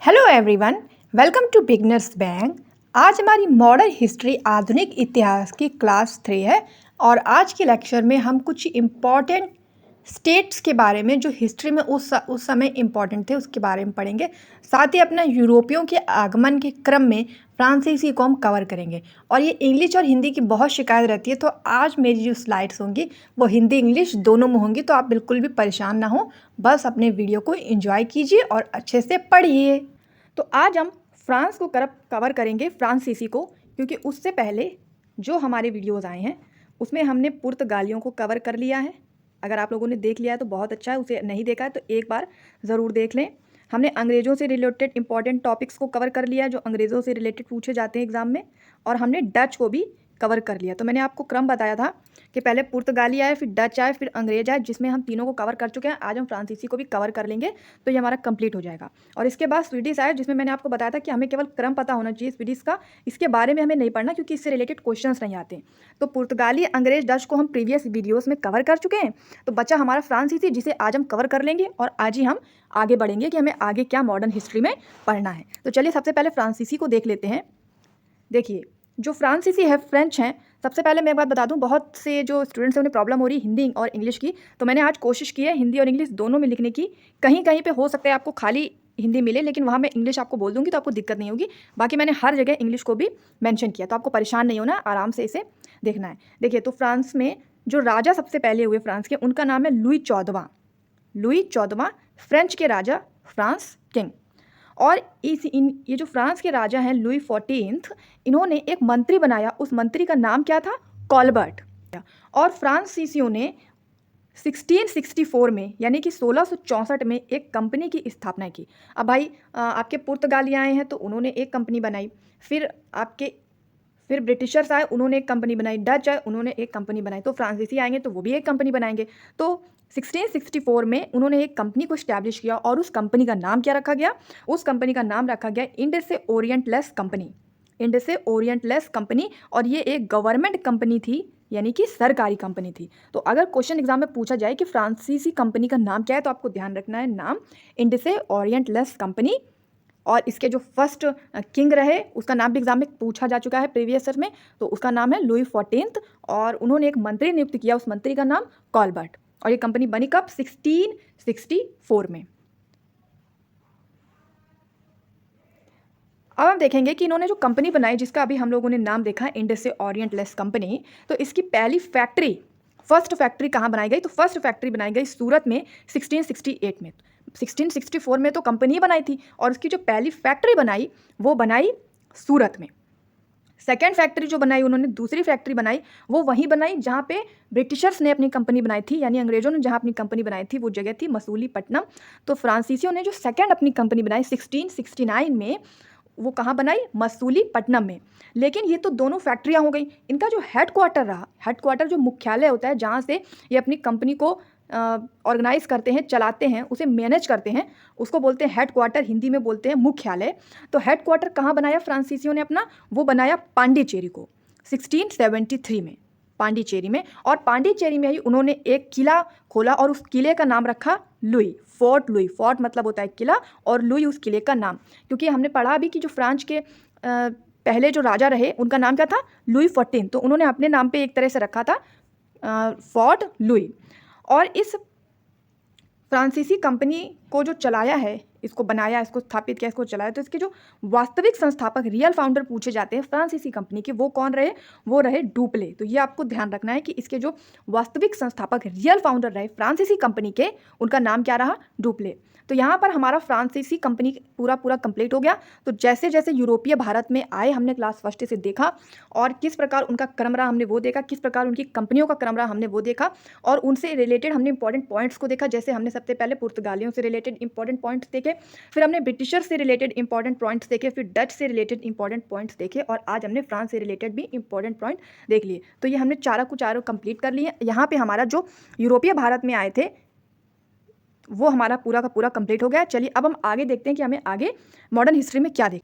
Hello everyone, welcome to beginners bank. आज हमारी modern history आधुनिक इतिहास की क्लास 3 है और आज के लेक्चर में हम कुछ इम्पॉर्टेंट स्टेट्स के बारे में जो हिस्ट्री में उस समय इम्पॉर्टेंट थे उसके बारे में पढ़ेंगे। साथ ही अपना यूरोपियों के आगमन के क्रम में फ्रांसीसी को हम कवर करेंगे। और ये इंग्लिश और हिंदी की बहुत शिकायत रहती है, तो आज मेरी जो स्लाइड्स होंगी वो हिंदी इंग्लिश दोनों में होंगी, तो आप बिल्कुल भी परेशान ना हो, बस अपने वीडियो को एंजॉय कीजिए और अच्छे से पढ़िए। तो आज हम फ्रांस को कवर करेंगे, फ्रांसीसी को, क्योंकि उससे पहले जो हमारे वीडियोज़ आए हैं उसमें हमने पुर्तगालियों को कवर कर लिया है। अगर आप लोगों ने देख लिया है तो बहुत अच्छा है, उसे नहीं देखा है तो एक बार ज़रूर देख लें। हमने अंग्रेज़ों से रिलेटेड इंपॉर्टेंट टॉपिक्स को कवर कर लिया है जो अंग्रेज़ों से रिलेटेड पूछे जाते हैं एग्ज़ाम में, और हमने डच को भी कवर कर लिया। तो मैंने आपको क्रम बताया था कि पहले पुर्तगाली आए, फिर डच आए, फिर अंग्रेज आए, जिसमें हम तीनों को कवर कर चुके हैं। आज हम फ्रांसीसी को भी कवर कर लेंगे तो ये हमारा कंप्लीट हो जाएगा। और इसके बाद स्वीडिश आए, जिसमें मैंने आपको बताया था कि हमें केवल क्रम पता होना चाहिए स्वीडिश का, इसके बारे में हमें नहीं पढ़ना क्योंकि इससे रिलेटेड क्वेश्चंस नहीं आते। तो पुर्तगाली, अंग्रेज, डच को हम प्रीवियस वीडियोज़ में कवर कर चुके हैं। तो बच्चा हमारा फ्रांसीसी, जिसे आज हम कवर कर लेंगे और आज ही हम आगे बढ़ेंगे कि हमें आगे क्या मॉडर्न हिस्ट्री में पढ़ना है। तो चलिए सबसे पहले फ्रांसीसी को देख लेते हैं। देखिए, जो फ्रांसीसी है, फ्रेंच हैं। सबसे पहले मैं एक बात बता दूं, बहुत से जो स्टूडेंट्स हैं उन्हें प्रॉब्लम हो रही है हिंदी और इंग्लिश की, तो मैंने आज कोशिश की है हिंदी और इंग्लिश दोनों में लिखने की। कहीं कहीं पे हो सकता है आपको खाली हिंदी मिले, लेकिन वहाँ मैं इंग्लिश आपको बोल दूंगी तो आपको दिक्कत नहीं होगी। बाकी मैंने हर जगह इंग्लिश को भी मेंशन किया, तो आपको परेशान नहीं होना, आराम से इसे देखना है। देखिए, तो फ्रांस में जो राजा सबसे पहले हुए फ्रांस के, उनका नाम है लुई 14वां। लुई 14वां फ्रेंच के राजा, फ्रांस किंग। और ये जो फ्रांस के राजा हैं लुई 14th, इन्होंने एक मंत्री बनाया। उस मंत्री का नाम क्या था? कॉलबर्ट। और फ्रांसीसियों ने 1664 में, यानी कि 1664 में एक कंपनी की स्थापना की। अब भाई आपके पुर्तगाली आए हैं तो उन्होंने एक कंपनी बनाई, फिर ब्रिटिशर्स आए, उन्होंने एक कंपनी बनाई, डच आए, उन्होंने एक कंपनी बनाई, तो फ्रांसीसी आएंगे तो वो भी एक कंपनी बनाएंगे। तो 1664 में उन्होंने एक कंपनी को स्टैब्लिश किया और उस कंपनी का नाम क्या रखा गया? उस कंपनी का नाम रखा गया इंडस ओरिएंटलेस कंपनी। इंडस ओरिएंटलेस कंपनी, और ये एक गवर्नमेंट कंपनी थी, यानी कि सरकारी कंपनी थी। तो अगर क्वेश्चन एग्जाम में पूछा जाए कि फ्रांसीसी कंपनी का नाम क्या है, तो आपको ध्यान रखना है नाम इंडस ओरिएंटलेस कंपनी। और इसके जो फर्स्ट किंग रहे उसका नाम भी एग्जाम में पूछा जा चुका है प्रीवियस ईयर में, तो उसका नाम है लुई 14th, और उन्होंने एक मंत्री नियुक्त किया, उस मंत्री का नाम कॉलबर्ट। और ये कंपनी बनी कब? 1664 में। अब हम देखेंगे कि इन्होंने जो कंपनी बनाई, जिसका अभी हम लोगों ने नाम देखा इंडस ओरिएंटलेस कंपनी, तो इसकी पहली फैक्ट्री, फर्स्ट फैक्ट्री कहाँ बनाई गई? तो फर्स्ट फैक्ट्री बनाई गई सूरत में 1668 में। 1664 में तो कंपनी बनाई थी, और उसकी जो पहली फैक्ट्री बनाई वो बनाई सूरत में। सेकेंड फैक्ट्री जो बनाई उन्होंने, दूसरी फैक्ट्री बनाई, वो वहीं बनाई जहाँ पे ब्रिटिशर्स ने अपनी कंपनी बनाई थी, यानी अंग्रेजों ने जहाँ अपनी कंपनी बनाई थी वो जगह थी मसूलीपट्टनम। तो फ्रांसीसियों ने जो सेकेंड अपनी कंपनी बनाई 1669 में, वो कहाँ बनाई? मसूलीपट्टनम में। लेकिन ये तो दोनों फैक्ट्रियाँ हो गई, इनका जो हेडक्वार्टर रहा, हेडक्वार्टर जो मुख्यालय होता है जहाँ से ये अपनी कंपनी को ऑर्गेनाइज करते हैं, चलाते हैं, उसे मैनेज करते हैं, उसको बोलते हैं हेडक्वार्टर, हिंदी में बोलते हैं मुख्यालय। तो हेडक्वार्टर कहाँ बनाया फ्रांसीसियों ने अपना? वो बनाया पांडिचेरी को 1673 में, पांडिचेरी में। और पांडिचेरी में ही उन्होंने एक किला खोला और उस किले का नाम रखा लुई, फोर्ट लुई। फोर्ट मतलब होता है किला, और लुई उस किले का नाम, क्योंकि हमने पढ़ा अभी कि जो फ्रांस के पहले जो राजा रहे उनका नाम क्या था? लुई 14, तो उन्होंने अपने नाम पे एक तरह से रखा था फोर्ट लुई। और इस फ्रांसीसी कंपनी को जो चलाया है, इसको बनाया, इसको स्थापित किया, इसको चलाया, तो इसके जो वास्तविक संस्थापक, रियल फाउंडर पूछे जाते हैं फ्रांसीसी कंपनी के, वो कौन रहे? वो रहे डुप्ले। तो ये आपको ध्यान रखना है कि इसके जो वास्तविक संस्थापक, रियल फाउंडर रहे फ्रांसीसी कंपनी के, उनका नाम क्या रहा? डुप्ले। तो यहाँ पर हमारा फ्रांसीसी कंपनी पूरा कंप्लीट हो गया। तो जैसे जैसे यूरोपीय भारत में आए, हमने क्लास फर्स्ट से देखा, और किस प्रकार उनका क्रम रहा हमने वो देखा, किस प्रकार उनकी कंपनियों का क्रम रहा हमने वो देखा, और उनसे रिलेटेड हमने इंपॉर्टेंट पॉइंट्स को देखा। जैसे हमने सबसे पहले पुर्तगालियों से रिलेटेड इंपॉर्टेंट पॉइंट्स देखे, फिर हमने ब्रिटिशर से रिलेटेड इंपॉर्टेंट पॉइंट्स देखे, फिर डच से रिलेटेड इंपॉर्टेंट पॉइंट्स देखे, और आज हमने फ्रांस से रिलेटेड भी इंपॉर्टेंट पॉइंट देख लिए। तो ये हमने चारों कंप्लीट कर लिए। यहाँ पे हमारा जो यूरोपीय भारत में आए थे वो हमारा पूरा का पूरा कंप्लीट हो गया। चलिए अब हम आगे देखते हैं कि हमें आगे मॉडर्न हिस्ट्री में क्या देख।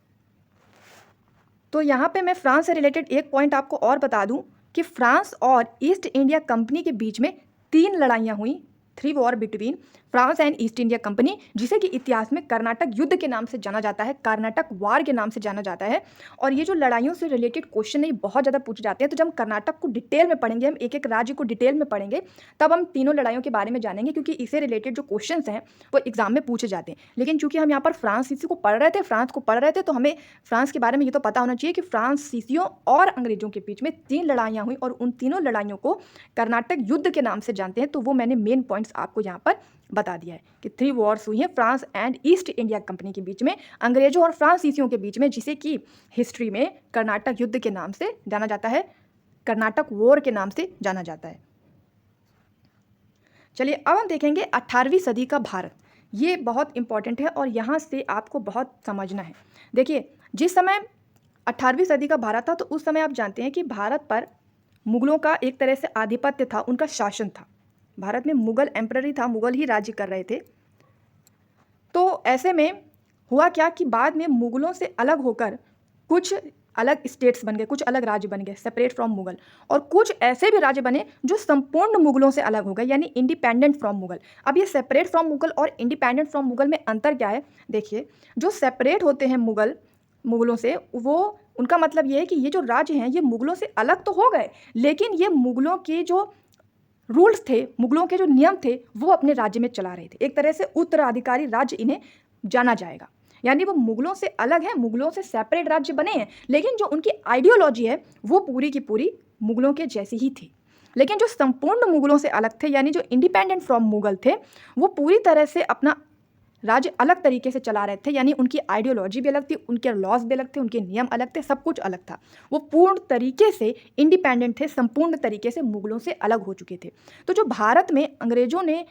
तो यहाँ पे मैं फ्रांस से रिलेटेड एक पॉइंट आपको और बता दूं कि फ्रांस और ईस्ट इंडिया कंपनी के बीच में 3 लड़ाइयाँ हुई। 3 war between France and east India company, जिसे कि इतिहास में कर्नाटक युद्ध के नाम से जाना जाता है, कर्नाटक वार के नाम से जाना जाता है। और ये जो लड़ाइयों से रिलेटेड क्वेश्चन है ये बहुत ज़्यादा पूछे जाते हैं। तो जब हम कर्नाटक को डिटेल में पढ़ेंगे, हम एक एक राज्य को डिटेल में पढ़ेंगे, तब हम तीनों लड़ाइयों के बारे में जानेंगे, क्योंकि इससे रिलेटेड जो क्वेश्चन हैं वो एग्जाम में पूछे जाते हैं। लेकिन चूंकि हम यहाँ पर फ्रांसीसी को पढ़ रहे थे, फ्रांस को पढ़ रहे थे, तो हमें फ्रांस के बारे में ये तो पता होना चाहिए कि फ्रांसीसियों और अंग्रेजों के बीच में 3 लड़ाइयाँ हुई और उन तीनों लड़ाइयों को कर्नाटक युद्ध के नाम से जानते हैं। तो वो मैंने मेन पॉइंट्स आपको यहाँ पर बता दिया है कि 3 वॉर्स हुई हैं France and east India company के बीच में, अंग्रेजों और फ्रांसीसियों के बीच में, जिसे कि हिस्ट्री में कर्नाटक युद्ध के नाम से जाना जाता है, कर्नाटक वॉर के नाम से जाना जाता है। चलिए अब हम देखेंगे 18वीं सदी का भारत। ये बहुत इंपॉर्टेंट है और यहाँ से आपको बहुत समझना है। देखिए, जिस समय 18वीं सदी का भारत था, तो उस समय आप जानते हैं कि भारत पर मुगलों का एक तरह से आधिपत्य था, उनका शासन था। भारत में मुगल एम्परर ही था, मुगल ही राज्य कर रहे थे। तो ऐसे में हुआ क्या कि बाद में मुगलों से अलग होकर कुछ अलग स्टेट्स बन गए, कुछ अलग राज्य बन गए, सेपरेट फ्रॉम मुगल, और कुछ ऐसे भी राज्य बने जो संपूर्ण मुगलों से अलग हो गए, यानी इंडिपेंडेंट फ्रॉम मुगल। अब ये सेपरेट फ्रॉम मुगल और इंडिपेंडेंट फ्रॉम मुगल में अंतर क्या है? देखिए, जो सेपरेट होते हैं मुगलों से, वो उनका मतलब ये है कि ये जो राज्य हैं ये मुगलों से अलग तो हो गए, लेकिन ये मुगलों के जो रूल्स थे, मुगलों के जो नियम थे, वो अपने राज्य में चला रहे थे। एक तरह से उत्तराधिकारी राज्य इन्हें जाना जाएगा, यानी वो मुगलों से अलग है, मुगलों से सेपरेट राज्य बने हैं, लेकिन जो उनकी आइडियोलॉजी है वो पूरी की पूरी मुगलों के जैसी ही थी। लेकिन जो संपूर्ण मुगलों से अलग थे, यानी जो इंडिपेंडेंट फ्रॉम मुगल थे, वो पूरी तरह से अपना राज्य अलग तरीके से चला रहे थे, यानी उनकी आइडियोलॉजी भी अलग थी, उनके लॉज भी अलग थे, उनके नियम अलग थे, सब कुछ अलग था। वो पूर्ण तरीके से इंडिपेंडेंट थे, संपूर्ण तरीके से मुगलों से अलग हो चुके थे। तो जो भारत में अंग्रेजों ने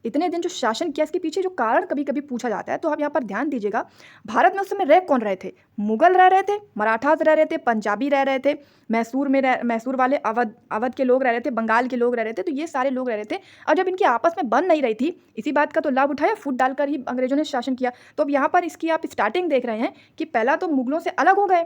इतने दिन जो शासन किया, इसके पीछे जो कारण कभी कभी पूछा जाता है, तो आप यहाँ पर ध्यान दीजिएगा। भारत में उस समय रह कौन रहे थे? मुगल रह रहे थे, मराठास रह रहे थे, पंजाबी रह रहे थे, मैसूर वाले अवध के लोग रह रहे थे, बंगाल के लोग रह रहे थे। तो ये सारे लोग रह रहे थे, और जब इनकी आपस में बन नहीं रही थी, इसी बात का तो लाभ उठाया, फूट डालकर ही अंग्रेजों ने शासन किया। तो अब यहाँ पर इसकी आप स्टार्टिंग देख रहे हैं कि पहला तो मुगलों से अलग हो गए,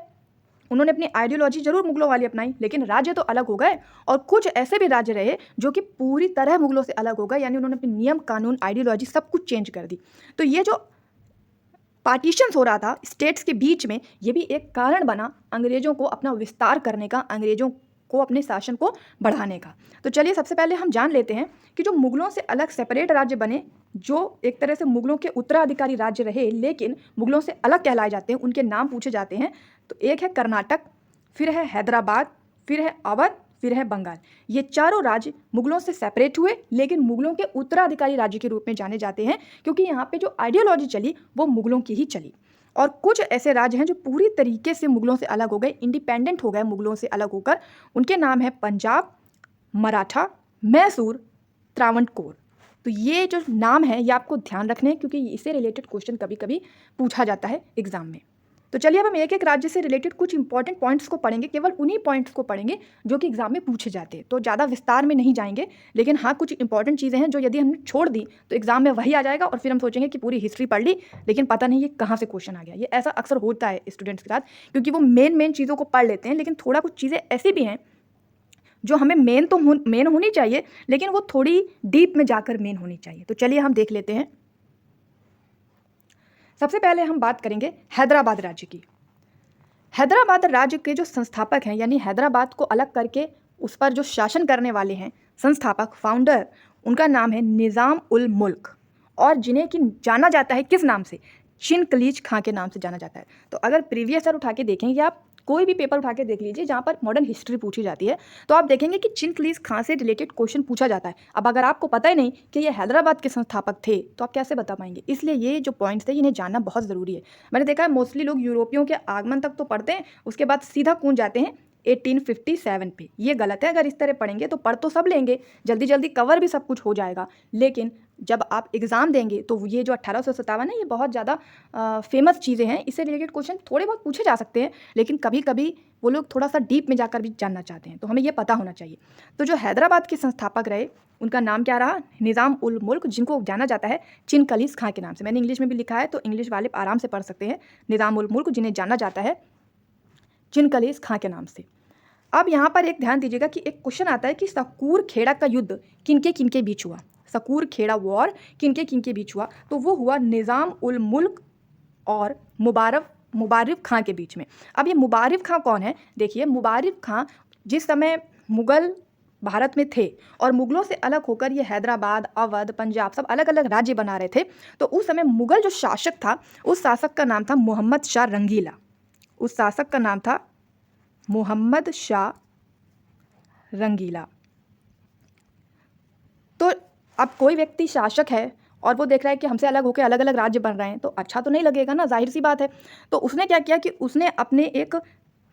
उन्होंने अपनी आइडियोलॉजी जरूर मुगलों वाली अपनाई, लेकिन राज्य तो अलग हो गए। और कुछ ऐसे भी राज्य रहे जो कि पूरी तरह मुगलों से अलग हो गए, यानी उन्होंने अपने नियम कानून आइडियोलॉजी सब कुछ चेंज कर दी। तो ये जो पार्टीशन हो रहा था स्टेट्स के बीच में, ये भी एक कारण बना अंग्रेजों को अपना विस्तार करने का, अंग्रेजों को अपने शासन को बढ़ाने का। तो चलिए सबसे पहले हम जान लेते हैं कि जो मुगलों से अलग सेपरेट राज्य बने, जो एक तरह से मुगलों के उत्तराधिकारी राज्य रहे लेकिन मुगलों से अलग कहलाए जाते हैं, उनके नाम पूछे जाते हैं। तो एक है कर्नाटक, फिर है हैदराबाद, फिर है अवध, फिर है बंगाल। ये चारों राज्य मुगलों से सेपरेट हुए, लेकिन मुगलों के उत्तराधिकारी राज्य के रूप में जाने जाते हैं, क्योंकि यहाँ पे जो आइडियोलॉजी चली वो मुगलों की ही चली। और कुछ ऐसे राज्य हैं जो पूरी तरीके से मुगलों से अलग हो गए, इंडिपेंडेंट हो गए मुगलों से अलग होकर। उनके नाम है पंजाब, मराठा, मैसूर, त्रावणकोर। तो ये जो नाम है ये आपको ध्यान रखने हैं, क्योंकि इससे रिलेटेड क्वेश्चन कभी कभी पूछा जाता है एग्जाम में। तो चलिए अब हम एक एक राज्य से रिलेटेड कुछ इंपॉर्टेंट पॉइंट्स को पढ़ेंगे, केवल उन्हीं पॉइंट्स को पढ़ेंगे जो कि एग्जाम में पूछे जाते हैं। तो ज़्यादा विस्तार में नहीं जाएंगे, लेकिन हाँ कुछ इंपॉर्टेंट चीज़ें हैं जो यदि हमने छोड़ दी तो एग्जाम में वही आ जाएगा, और फिर हम सोचेंगे कि पूरी हिस्ट्री पढ़ ली लेकिन पता नहीं ये कहाँ से क्वेश्चन आ गया। ये ऐसा अक्सर होता है स्टूडेंट्स के साथ, क्योंकि वो मेन चीज़ों को पढ़ लेते हैं, लेकिन थोड़ा कुछ चीज़ें ऐसी भी हैं जो हमें मेन होनी चाहिए, लेकिन वो थोड़ी डीप में जाकर मेन होनी चाहिए। तो चलिए हम देख लेते हैं। सबसे पहले हम बात करेंगे हैदराबाद राज्य की। हैदराबाद राज्य के जो संस्थापक हैं, यानी हैदराबाद को अलग करके उस पर जो शासन करने वाले हैं, संस्थापक, फाउंडर, उनका नाम है निज़ाम उल मुल्क, और जिन्हें कि जाना जाता है किस नाम से? चिनकलीज खां के नाम से जाना जाता है। तो अगर प्रीवियस ईयर उठा के देखेंगे आप, कोई भी पेपर उठा के देख लीजिए जहाँ पर मॉडर्न हिस्ट्री पूछी जाती है, तो आप देखेंगे कि चिनकलीज खां से रिलेटेड क्वेश्चन पूछा जाता है। अब अगर आपको पता ही नहीं कि ये हैदराबाद के संस्थापक थे, तो आप कैसे बता पाएंगे? इसलिए ये जो पॉइंट्स थे इन्हें जानना बहुत ज़रूरी है। मैंने देखा है मोस्टली लोग यूरोपियों के आगमन तक तो पढ़ते हैं, उसके बाद सीधा कूद जाते हैं 1857 पे। ये गलत है। अगर इस तरह पढ़ेंगे तो पढ़ तो सब लेंगे, जल्दी जल्दी कवर भी सब कुछ हो जाएगा, लेकिन जब आप एग्ज़ाम देंगे तो ये जो 1857 है ये बहुत ज़्यादा फेमस चीज़ें हैं, इससे रिलेटेड क्वेश्चन थोड़े बहुत पूछे जा सकते हैं, लेकिन कभी कभी वो लोग थोड़ा सा डीप में जाकर भी जानना चाहते हैं, तो हमें ये पता होना चाहिए। तो जो हैदराबाद के संस्थापक रहे उनका नाम क्या रहा? निज़ाम उल मुल्क, जिनको जाना जाता है चिनकलीज खां के नाम से। मैंने इंग्लिश में भी लिखा है, तो इंग्लिश वाले आराम से पढ़ सकते हैं। निज़ाम उल मुल्क, जिन्हें जाना जाता है चिनकलीज खां के नाम से। अब यहाँ पर एक ध्यान दीजिएगा कि एक क्वेश्चन आता है कि सकूर खेड़ा का युद्ध किनके किनके बीच हुआ? शकूर खेड़ा वॉर किनके किनके बीच हुआ, तो वो हुआ निज़ाम उल मुल्क और मुबारिफ खां के बीच में। अब ये मुबारिफ खां कौन है? देखिए, मुबारिफ खां जिस समय मुग़ल भारत में थे और मुग़लों से अलग होकर ये हैदराबाद, अवध, पंजाब सब अलग अलग राज्य बना रहे थे, तो उस समय मुग़ल जो शासक था, उस शासक का नाम था मोहम्मद शाह रंगीला। उस शासक का नाम था मोहम्मद शाह रंगीला। तो अब कोई व्यक्ति शासक है और वो देख रहा है कि हमसे अलग होकर अलग अलग राज्य बन रहे हैं, तो अच्छा तो नहीं लगेगा ना, जाहिर सी बात है। तो उसने क्या किया कि उसने अपने एक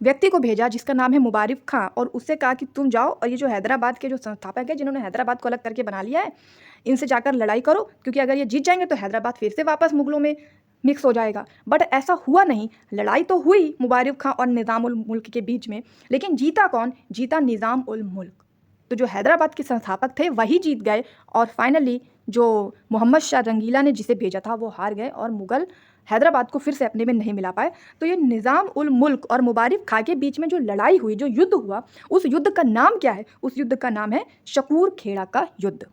व्यक्ति को भेजा जिसका नाम है मुबारिफ खां, और उससे कहा कि तुम जाओ और ये जो हैदराबाद के जो संस्थापक है, जिन्होंने हैदराबाद को अलग करके बना लिया है, इनसे जाकर लड़ाई करो, क्योंकि अगर ये जीत जाएंगे तो हैदराबाद फिर से वापस मुग़लों में मिक्स हो जाएगा। बट ऐसा हुआ नहीं। लड़ाई तो हुई मुबारिफ खां और निज़ाम उल मुल्क के बीच में, लेकिन जीता कौन? जीता निज़ाम उल मुल्क। तो जो हैदराबाद के संस्थापक थे वही जीत गए, और फाइनली जो मोहम्मद शाह रंगीला ने जिसे भेजा था वो हार गए, और मुग़ल हैदराबाद को फिर से अपने में नहीं मिला पाए। तो ये निज़ाम उल मुल्क और मुबारिफ खां के बीच में जो लड़ाई हुई, जो युद्ध हुआ, उस युद्ध का नाम क्या है? उस युद्ध का नाम है शकूर खेड़ा का युद्ध।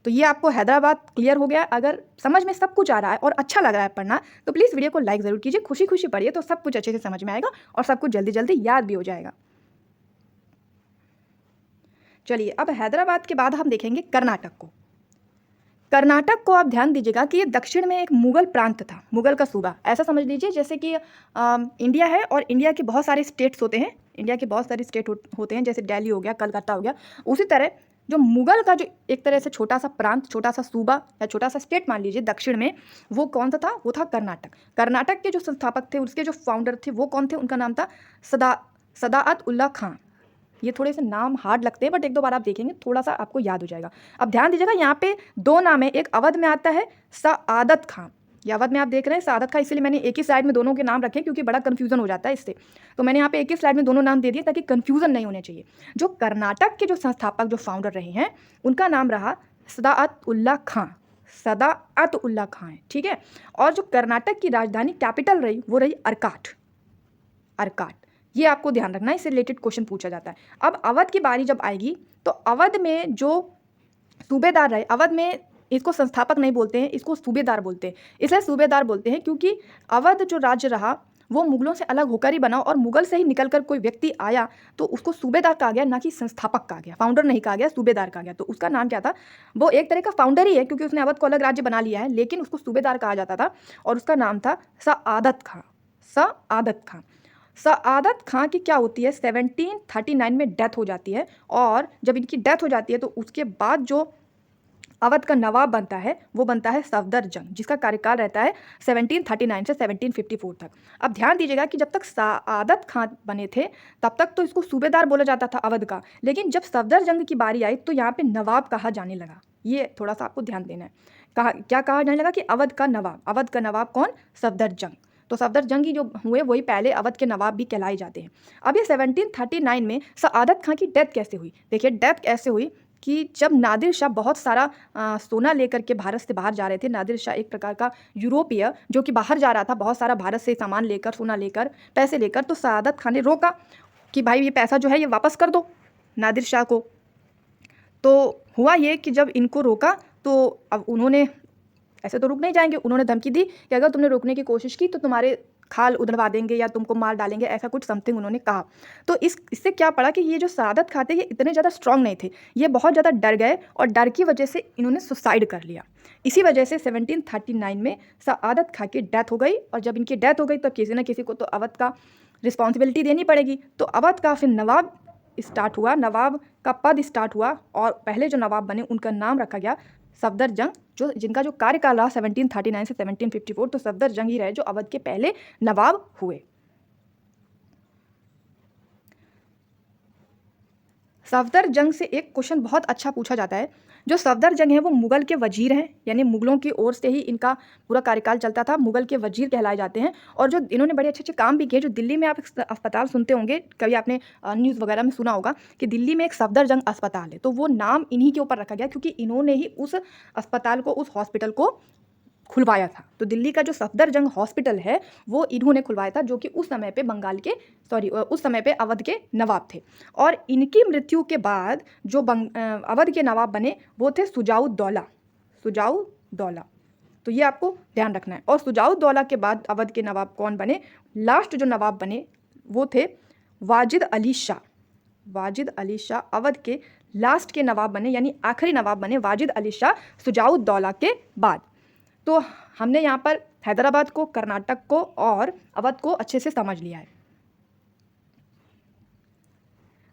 तो ये आपको हैदराबाद क्लियर हो गया। अगर समझ में सब कुछ आ रहा है और अच्छा लग रहा है पढ़ना, तो प्लीज़ वीडियो को लाइक ज़रूर कीजिए। खुशी खुशी पढ़िए तो सब कुछ अच्छे से समझ में आएगा और सब कुछ जल्दी जल्दी याद भी हो जाएगा। चलिए, अब हैदराबाद के बाद हम देखेंगे कर्नाटक को। कर्नाटक को आप ध्यान दीजिएगा कि ये दक्षिण में एक मुग़ल प्रांत था, मुग़ल का सूबा। ऐसा समझ लीजिए जैसे कि इंडिया है और इंडिया के बहुत सारे स्टेट्स होते हैं, इंडिया के बहुत सारे स्टेट होते हैं, जैसे दिल्ली हो गया, कलकत्ता हो गया। उसी तरह जो मुग़ल का जो एक तरह से छोटा सा प्रांत, छोटा सा सूबा या छोटा सा स्टेट मान लीजिए दक्षिण में, वो कौन सा था? वो था कर्नाटक। कर्नाटक के जो संस्थापक थे, उसके जो फाउंडर थे, वो कौन थे? उनका नाम था सदाअत उल्ला खां। ये थोड़े से नाम हार्ड लगते हैं, बट एक दो बार आप देखेंगे थोड़ा सा आपको याद हो जाएगा। अब ध्यान दीजिएगा, यहाँ पे दो नाम है, एक अवध में आता है सआदत खां। ये अवध में आप देख रहे हैं सआदत खां, इसलिए मैंने एक ही स्लाइड में दोनों के नाम रखे क्योंकि बड़ा कन्फ्यूजन हो जाता है इससे। तो मैंने यहाँ पे एक ही स्लाइड में दोनों नाम दे दिए ताकि कन्फ्यूजन नहीं होने चाहिए। जो कर्नाटक के जो संस्थापक, जो फाउंडर रहे हैं, उनका नाम रहा सदाअत उल्ला खां। सदाअत उल्ला खां है, ठीक है। और जो कर्नाटक की राजधानी कैपिटल रही, वो रही अर्काट। अर्काट, ये आपको ध्यान रखना है, इससे रिलेटेड क्वेश्चन पूछा जाता है। अब अवध की बारी जब आएगी, तो अवध में जो सूबेदार रहे, अवध में इसको संस्थापक नहीं बोलते हैं, इसको सूबेदार बोलते हैं। इसलिए सूबेदार बोलते हैं क्योंकि अवध जो राज्य रहा वो मुग़लों से अलग होकर ही बना, और मुग़ल से ही निकलकर कोई व्यक्ति आया तो उसको सूबेदार कहा गया, ना कि संस्थापक कहा गया। फाउंडर नहीं कहा गया, सूबेदार कहा गया। तो उसका नाम क्या था? वो एक तरह का फाउंडर ही है क्योंकि उसने अवध को अलग राज्य बना लिया है, लेकिन उसको सूबेदार कहा जाता था, और उसका नाम था सआदत खां। सआदत खां। सआदत खां की क्या होती है, 1739 में डेथ हो जाती है, और जब इनकी डेथ हो जाती है तो उसके बाद जो अवध का नवाब बनता है वो बनता है सफदरजंग, जिसका कार्यकाल रहता है 1739 से 1754 तक। अब ध्यान दीजिएगा कि जब तक सआदत खां बने थे तब तक तो इसको सूबेदार बोला जाता था अवध का, लेकिन जब सफदरजंग की बारी आई तो यहाँ पे नवाब कहा जाने लगा। ये थोड़ा सा आपको ध्यान देना है। क्या कहा जाने लगा कि अवध का नवाब। अवध का नवाब कौन? सफदरजंग। तो सफदरजंगी जो हुए वही पहले अवध के नवाब भी कहलाए जाते हैं। अब ये 1739 में सआदत खां की डेथ कैसे हुई? देखिए, डेथ कैसे हुई कि जब नादिर शाह बहुत सारा सोना लेकर के भारत से बाहर जा रहे थे। नादिर शाह एक प्रकार का यूरोपीय जो कि बाहर जा रहा था, बहुत सारा भारत से सामान लेकर, सोना लेकर, पैसे लेकर। तो सआदत खां ने रोका कि भाई ये पैसा जो है ये वापस कर दो नादिर शाह को। तो हुआ ये कि जब इनको रोका तो अब उन्होंने, ऐसे तो रुक नहीं जाएंगे, उन्होंने धमकी दी कि अगर तुमने रोकने की कोशिश की तो तुम्हारे खाल उधड़वा देंगे या तुमको मार डालेंगे, ऐसा कुछ समथिंग उन्होंने कहा। तो इससे क्या पड़ा कि ये जो सआदत खां थे ये इतने ज़्यादा स्ट्रांग नहीं थे, ये बहुत ज़्यादा डर गए और डर की वजह से इन्होंने सुसाइड कर लिया। इसी वजह से 1739 में सआदत खां की डेथ हो गई, और जब इनकी डेथ हो गई तो किसी न किसी को तो अवध का रिस्पॉन्सिबिलिटी देनी पड़ेगी। तो अवध का फिर नवाब स्टार्ट हुआ, नवाब का पद स्टार्ट हुआ, और पहले जो नवाब बने उनका नाम रखा गया सफदरजंग, जो जिनका जो कार्यकाल रहा 1739 से 1754। तो सफदरजंग ही रहे जो अवध के पहले नवाब हुए। सफदरजंग से एक क्वेश्चन बहुत अच्छा पूछा जाता है। जो सफदरजंग है वो मुग़ल के वजीर हैं, यानी मुग़लों की ओर से ही इनका पूरा कार्यकाल चलता था। मुग़ल के वजीर कहलाए जाते हैं, और जो इन्होंने बड़े अच्छे अच्छे काम भी किए। जो दिल्ली में आप अस्पताल सुनते होंगे, कभी आपने न्यूज़ वगैरह में सुना होगा कि दिल्ली में एक सफदरजंग अस्पताल है, तो वो नाम इन्हीं के ऊपर रखा गया क्योंकि इन्होंने ही उस अस्पताल को, उस हॉस्पिटल को खुलवाया था। तो दिल्ली का जो सफदरजंग हॉस्पिटल है वो इन्होंने खुलवाया था, जो कि उस समय पे उस समय पे अवध के नवाब थे। और इनकी मृत्यु के बाद जो अवध के नवाब बने वो थे सुजाउद्दौला। तो ये आपको ध्यान रखना है। और सुजाउद्दौला के बाद अवध के नवाब कौन बने? लास्ट जो नवाब बने वो थे वाजिद अली शाह अवध के लास्ट के नवाब बने, यानी आखिरी नवाब बने वाजिद अली शाह सुजाउद्दौला के बाद। तो हमने यहाँ पर हैदराबाद को, कर्नाटक को और अवध को अच्छे से समझ लिया है।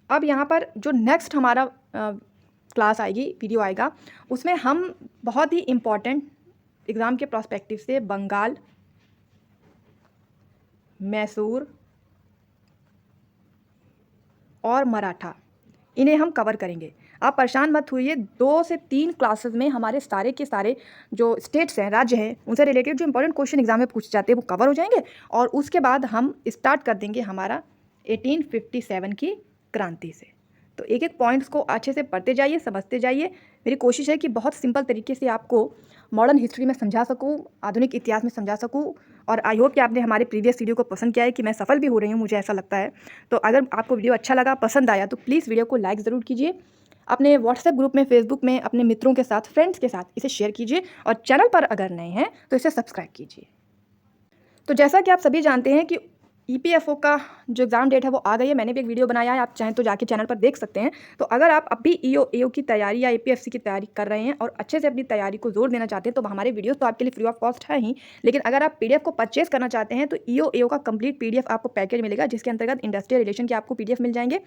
अब यहाँ पर जो नेक्स्ट हमारा क्लास आएगी, वीडियो आएगा, उसमें हम बहुत ही इम्पॉर्टेंट एग्ज़ाम के प्रोस्पेक्टिव से बंगाल, मैसूर और मराठा, इन्हें हम कवर करेंगे। आप परेशान मत होइए, 2 से 3 क्लासेस में हमारे सारे के सारे जो स्टेट्स हैं, राज्य हैं, उनसे रिलेटेड जो इंपॉर्टेंट क्वेश्चन एग्जाम में पूछे जाते हैं वो कवर हो जाएंगे। और उसके बाद हम स्टार्ट कर देंगे हमारा 1857 की क्रांति से। तो एक एक पॉइंट्स को अच्छे से पढ़ते जाइए, समझते जाइए। मेरी कोशिश है कि बहुत सिंपल तरीके से आपको मॉडर्न हिस्ट्री में समझा सकूं, आधुनिक इतिहास में समझा सकूं। और आई होप कि आपने हमारे प्रीवियस वीडियो को पसंद किया है, कि मैं सफल भी हो रही हूँ, मुझे ऐसा लगता है। तो अगर आपको वीडियो अच्छा लगा, पसंद आया, तो प्लीज़ वीडियो को लाइक ज़रूर कीजिए। अपने व्हाट्सएप ग्रुप में, फेसबुक में अपने मित्रों के साथ, फ्रेंड्स के साथ इसे शेयर कीजिए। और चैनल पर अगर नए हैं तो इसे सब्सक्राइब कीजिए। तो जैसा कि आप सभी जानते हैं कि EPFO का जो एग्ज़ाम डेट है वो आ गई है। मैंने भी एक वीडियो बनाया है, आप चाहें तो जाके चैनल पर देख सकते हैं। तो अगर आप अब भी EO की तैयारी या APFC की तैयारी कर रहे हैं और अच्छे से अपनी तैयारी को जोर देना चाहते हैं, तो हमारे वीडियोस तो आपके लिए फ्री ऑफ कॉस्ट है ही, लेकिन अगर आप PDF को परचेस करना चाहते हैं तो EO का कंप्लीट PDF आपको पैकेज मिलेगा, जिसके अंतर्गत इंडस्ट्रियल रिलेशन के आपको PDF मिल जाएंगे,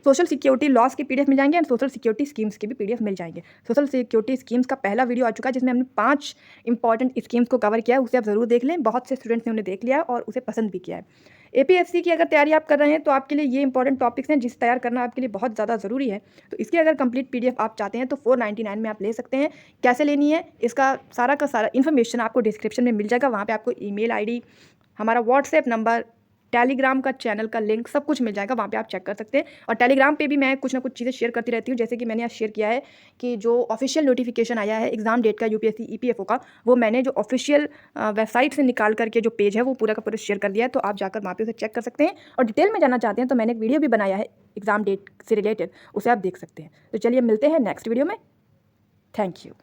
सोशल सिक्योरिटी लॉस के PDF मिल जाएंगे एंड सोशल सिक्योरिटी स्कीम्स के भी PDF मिल जाएंगे। सोशल सिक्योरिटी स्कीम्स का पहला वीडियो आ चुका है, जिसमें हमने 5 इंपॉर्टेंट स्कीम्स को कवर किया है, उसे आप ज़रूर देख लें। बहुत से स्टूडेंट्स ने उन्हें देख लिया और उसे पसंद भी किया है। APFC की अगर तैयारी आप कर रहे हैं तो आपके लिए ये इंपॉर्टेंट टॉपिक्स हैं, जिस तैयार करना आपके लिए बहुत ज़्यादा ज़रूरी है। तो इसकी अगर कंप्लीट PDF आप चाहते हैं तो 499 में आप ले सकते हैं। कैसे लेनी है, इसका सारा का सारा इन्फॉर्मेशन आपको डिस्क्रिप्शन में मिल जाएगा। वहाँ पे आपको ईमेल ID, हमारा व्हाट्सएप नंबर, टेलीग्राम का चैनल का लिंक, सब कुछ मिल जाएगा। वहाँ पे आप चेक कर सकते हैं। और टेलीग्राम पे भी मैं कुछ ना कुछ चीज़ें शेयर करती रहती हूँ, जैसे कि मैंने आज शेयर किया है कि जो ऑफिशियल नोटिफिकेशन आया है एग्ज़ाम डेट का UPSC EPFO का, वो मैंने जो ऑफिशियल वेबसाइट से निकाल करके जो पेज है वो पूरा का पूरा शेयर कर दिया है। तो आप जाकर वहाँ पे उसे चेक कर सकते हैं। और डिटेल में जानना चाहते हैं तो मैंने एक वीडियो भी बनाया है एग्ज़ाम डेट से रिलेटेड, उसे आप देख सकते हैं। तो चलिए मिलते हैं नेक्स्ट वीडियो में। Thank you.